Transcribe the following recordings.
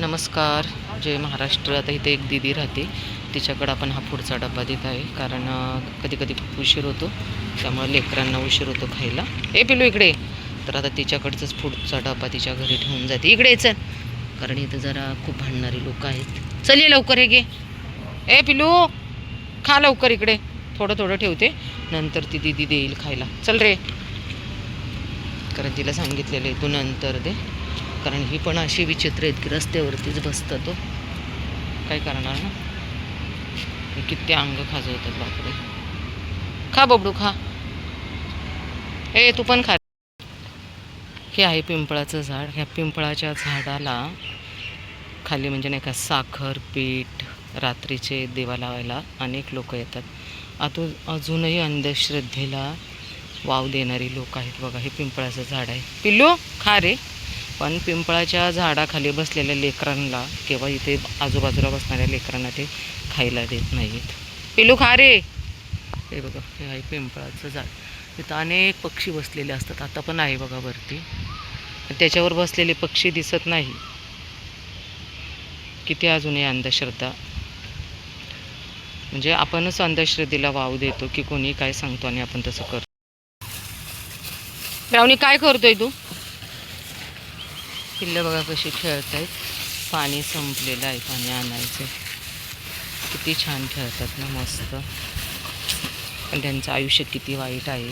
नमस्कार, जय महाराष्ट्र. आता इथे एक दीदी राहते, तिच्याकडं आपण हा पुढचा डब्बा देत आहे. कारण कधी कधी खूप उशीर होतो, त्यामुळे लेकरांना उशीर होतो खायला. पिलू इकडे. तर आता तिच्याकडचंच पुढचा डब्बा तिच्या घरी ठेवून जाते. इकडे चल, कारण इथं जरा खूप भांडणारी लोक आहेत. चल ये लवकर, हे घे. पिलू, खा लवकर. इकडे थोडं थोडं ठेवते, नंतर ती दीदी देईल खायला. चल रे, कारण तिला सांगितलेलं आहे तू नंतर दे. कारण ही पण अशी विचित्र आहेत की रस्त्यावरतीच बसतात. तो काय करणार ना, किती अंग खाजवतात बापरे. खा बबडू, खा. तू पण खा. हे आहे पिंपळाचं झाड. ह्या पिंपळाच्या झाडाला खाली म्हणजे नाही का साखर पीठ रात्रीचे देवा लावायला अनेक लोक येतात. अजूनही अंधश्रद्धेला वाव देणारी लोक आहेत. बघा, हे पिंपळाचं झाड आहे. पिल्लू, खा रे. पण पिंपळाच्या झाडाखाली बसलेल्या लेकरांना किंवा इथे आजूबाजूला बसणाऱ्या लेकरांना ते खायला देत नाहीत. पिल्लू, खा रे. हे बघा, हे आहे पिंपळाचं झाड. तिथं अनेक पक्षी बसलेले असतात. आता पण आहे बघा वरती, त्याच्यावर बसलेले पक्षी दिसत नाही. किती अजूनही अंधश्रद्धा, म्हणजे आपणच अंधश्रद्धेला वाव देतो की कोणी काय सांगतो आणि आपण तसं करतो. रावणी, काय करतोय तू? पिल्लं बघा कशी खेळत आहेत. पाणी संपलेलं आहे, पाणी आणायचं. किती छान खेळतात ना, मस्त. पण त्यांचं आयुष्य किती वाईट आहे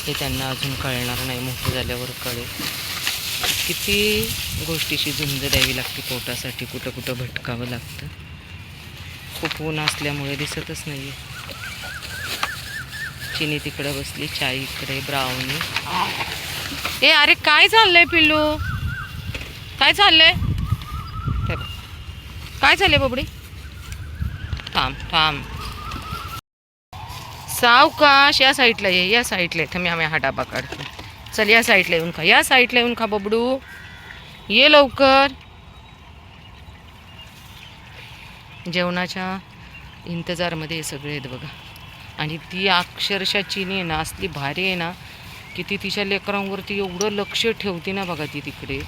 हे त्यांना अजून कळणार नाही. मोठं झाल्यावर कळेल. किती गोष्टीशी झुंज द्यावी लागते पोटासाठी. कुठं कुठं भटकावं लागतं. खूप ऊन असल्यामुळे दिसतच नाही आहे. चिनी तिकडं बसली, चाय इकडे, ब्राउनी. अरे काय चाललंय पिल्लू? काय चाललंय? काय चाललंय बबडी? थांब थांब, सावकाश. या साईडला ये, या साईडला ये. थांब, आम्ही हा डाबा काढतो. चल, या साईडला येऊन खा, या साईडला येऊन खा बबडू. ये लवकर. जेवणाच्या इंतजारमध्ये हे सगळे आहेत बघा. आणि ती अक्षरशः चिनी आहे ना, असली भारी आहे ना, की ती तिच्या लेकरांवरती एवढं लक्ष ठेवते ना बघा. ती तिकडे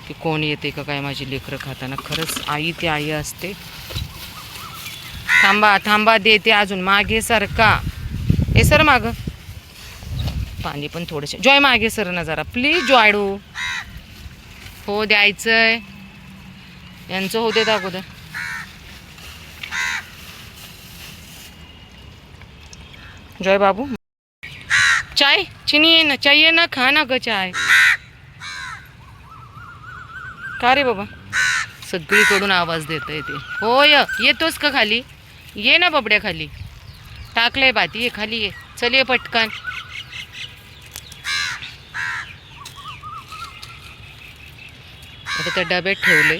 की कोण येते का काय माझी लेकरं खाताना. खरंच आई ती आई असते. थांबा थांबा, देते अजून. मागे सारखा, हे सर मागं. पाणी पण थोडंसं. जॉय मागे सर ना जरा प्लीज. जॉयडू हो द्यायचंय, यांचं होते अगोदर. जॉय बाबू, चाय चिनी आहे ना, चाय आहे ना, खा ना ग चाय. का रे बाबा, सगळीकडून आवाज देत आहे ते. होय, येतोस का खाली? ये ना बबड्या खाली. टाकलंय भात, ये खाली ये. चल ये पटकन. आता त्या डब्यात ठेवलंय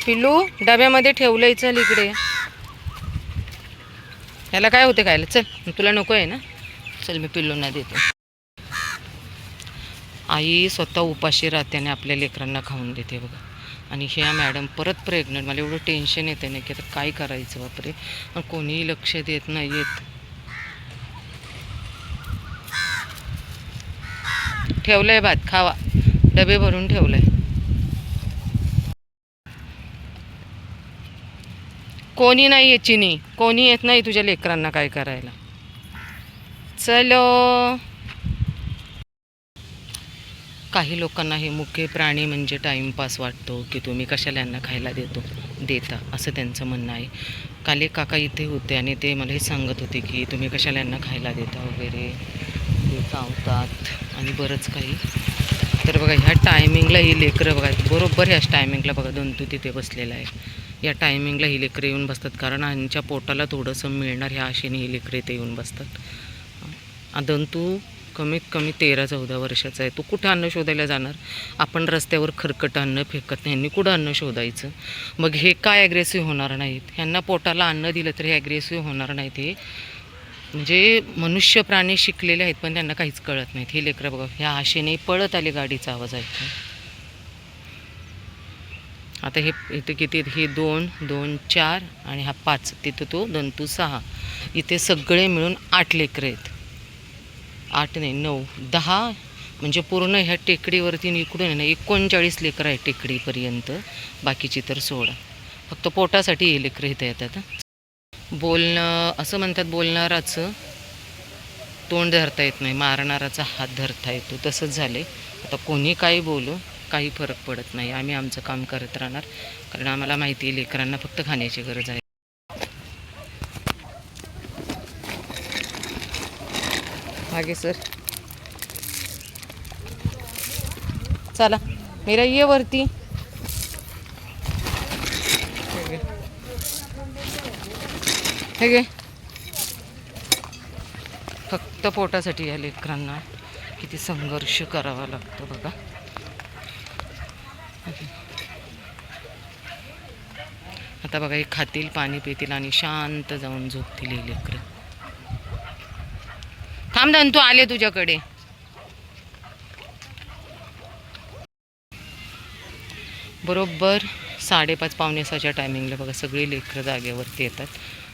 पिल्लू, डब्यामध्ये ठेवलंय. चल इकडे. ह्याला काय होते खायला? चल, तुला नको आहे ना, चल मी पिल्लूंना देतो. आई स्वतः उपाशी राहते आणि आपल्या लेकरांना खाऊन देते बघा. आणि ह्या मॅडम परत प्रेग्नंट. मला एवढं टेन्शन येते नाही की आता काय करायचं बापरे. पण कोणीही लक्ष देत नाही येत. ठेवलंय भात, खावा. डबे भरून ठेवलंय. कोणी नाही येत चिनी, कोणी येत नाही तुझ्या लेकरांना काय करायला. चलो. काही लोकांना हे मुके प्राणी म्हणजे टाईमपास वाटतो की तुम्ही कशाला यांना खायला देता असं त्यांचं म्हणणं आहे. काले काका इथे होते आणि ते मला हे सांगत होते की तुम्ही कशाला यांना खायला देता वगैरे, ते चावतात आणि बरंच काही. तर बघा, ह्या टायमिंगला ही लेकरं बघा, बरोबर ह्याच टायमिंगला बघा दंतू तिथे बसलेला आहे. या टायमिंगला ही लेकरं येऊन बसतात, कारण यांच्या पोटाला थोडंसं मिळणार ह्या आशेने ही लेकरं इथे येऊन बसतात. दंतू कमीत कमी 13-14 वर्षाचा आहे. तो कुठं अन्न शोधायला जाणार? आपण रस्त्यावर खरकट अन्न फेकत नाही, ह्यांनी कुठं अन्न शोधायचं? मग हे काय ॲग्रेसिव्ह होणार नाहीत? ह्यांना पोटाला अन्न दिलं तरी ॲग्रेसिव्ह होणार नाहीत. हे म्हणजे मनुष्य प्राणी शिकलेले आहेत, पण त्यांना काहीच कळत नाहीत. हे लेकरं बघा, ह्या आशेने पळत आले, गाडीचा आवाज ऐकून. आता हे इथे किती? हे 2, 2, 4 आणि हा 5. तिथं तो दंतू 6. इथे सगळे मिळून 8 लेकरं आहेत. 8 नाही 9, 10 म्हणजे पूर्ण ह्या टेकडीवरती इकडून आहे ना 39 लेकरं आहे टेकडीपर्यंत, बाकीची तर सोडा. फक्त पोटासाठी हे लेकरं इथं येतात. बोलणं असं म्हणतात, बोलणाराचं तोंड धरता येत नाही, मारणाराचा हात धरता येतो. तसंच झालं आहे. आता कोणी काही बोलू, काही फरक पडत नाही. आम्ही आमचं काम करत राहणार, कारण आम्हाला माहिती आहे लेकरांना फक्त खाण्याची गरज आहे. मागे सर, चला मीरा ये वरती. हे घे. फक्त पोटासाठी या लेकरांना किती संघर्ष करावा लागतो बघा. आता बघा हे खातील, पाणी पितील आणि शांत जाऊन झोपतील हे लेकरं. थांब तू आले तुझ्याकडे. बरोबर 5:30 पावणे 6च्या टायमिंगला बघा सगळी लेकरं जागेवरती येतात.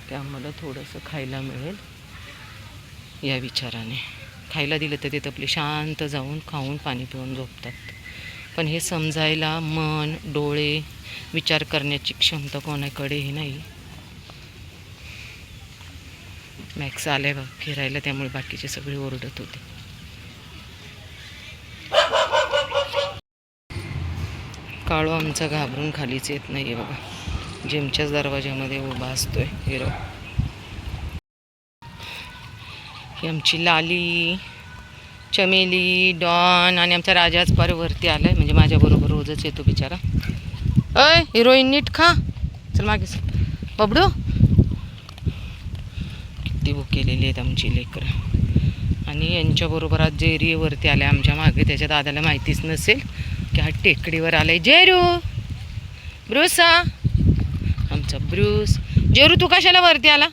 त्यामुळं थोडंसं खायला मिळेल या विचाराने. खायला दिलं तर ते आपले शांत जाऊन खाऊन पाणी पिऊन झोपतात. पण हे समजायला मन, डोळे, विचार करण्याची क्षमता कोणाकडेही नाही. मॅक्स आले बघ फिरायला, त्यामुळे बाकीचे सगळे ओरडत होते. काळू आमचा घाबरून खालीच येत नाही आहे बघा. जिमच्याच दरवाज्यामध्ये उभा असतोय हिरो. ही आमची लाली, चमेली, डॉन आणि आमचा राजाच पार वरती आलाय. म्हणजे माझ्याबरोबर रोजच येतो बिचारा. अय हिरोईन नीट खा. चल मागे बबडू. किती भुकेलेली आहेत आमची लेकरं. आणि यांच्याबरोबर आज जेरीवरती आल्या आमच्या मागे. त्याच्या दादाला माहितीच नसेल की हा टेकडीवर आलाय. जेरू, ब्रूसा, आमचा ब्रूस. जेरू तू कशाला वरती आला?